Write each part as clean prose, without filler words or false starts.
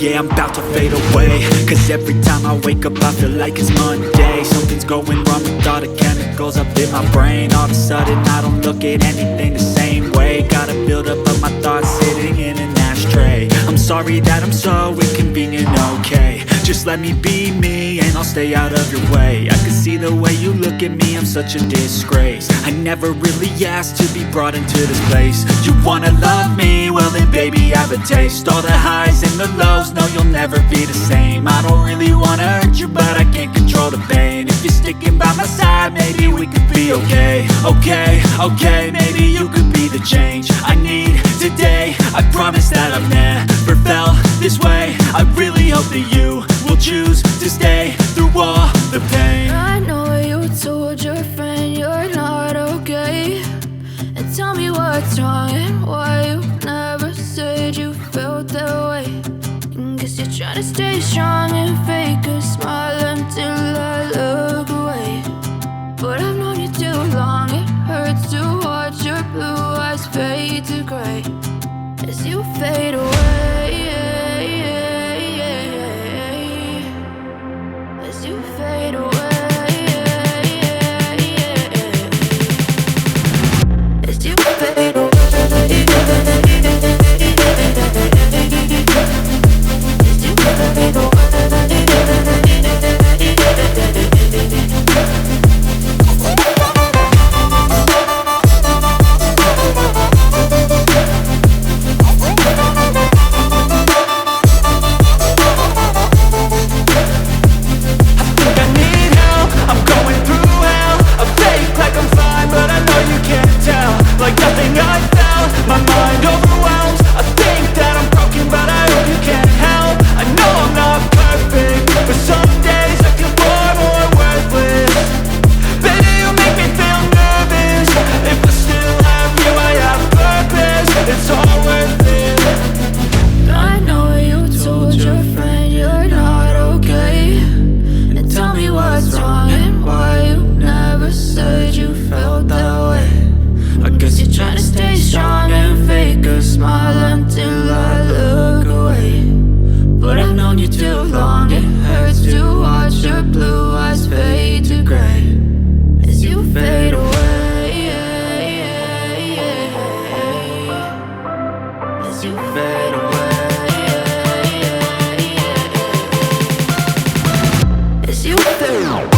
yeah, I'm about to fade away. Cause every time I wake up I feel like it's Monday. Something's going wrong with all the chemicals up in my brain. All of a sudden I don't look at anything the same way. Gotta build up of my thoughts sitting in an ashtray. I'm sorry that I'm so inconvenient, okay. Just let me be me and I'll stay out of your way. I can see the way you look at me, I'm such a disgrace. I never really asked to be brought into this place. You wanna love me? Well then baby I have a taste. All the highs and the lows, no you'll never be the same. I don't really wanna hurt you but I can't control the pain. If you're sticking by my side, maybe we could be okay. Okay, maybe you could be the change I need today. I promise that I've never felt this way. I really hope that you will choose to stay through all the pain. I know you told your friend you're not okay, and tell me what's wrong and why you never said you felt that way. And guess you're trying to stay strong and fake a smile until I look away. But I've known you too long, it hurts to watch your blue eyes fade to gray as you fade away. As you fade away. As you fade away. As you fade away. Like nothing I felt, my mind overwhelms. I think that I'm broken, but I hope you can't help. I know I'm not perfect, but some days I feel far more worthless. Baby, you make me feel nervous. If I still have you, I have purpose. It's all worth it. I know you told your friend you're not okay, and tell me what's wrong and why you never said you felt that way. I guess you're trying to stay strong and fake a smile until I look away. But I've known you too long, it hurts to watch your blue eyes fade to gray as you fade away. As you fade away. As you fade away.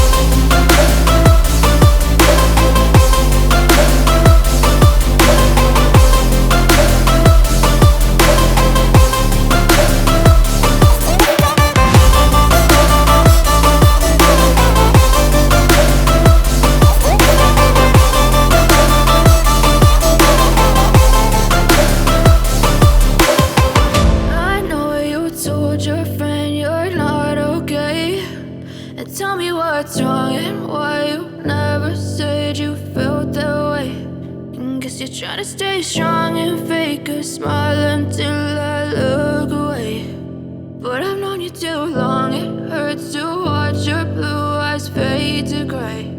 Your friend you're not okay, and tell me what's wrong and why you never said you felt that way. And guess you're trying to stay strong and fake a smile until I look away. But I've known you too long, it hurts to watch your blue eyes fade to gray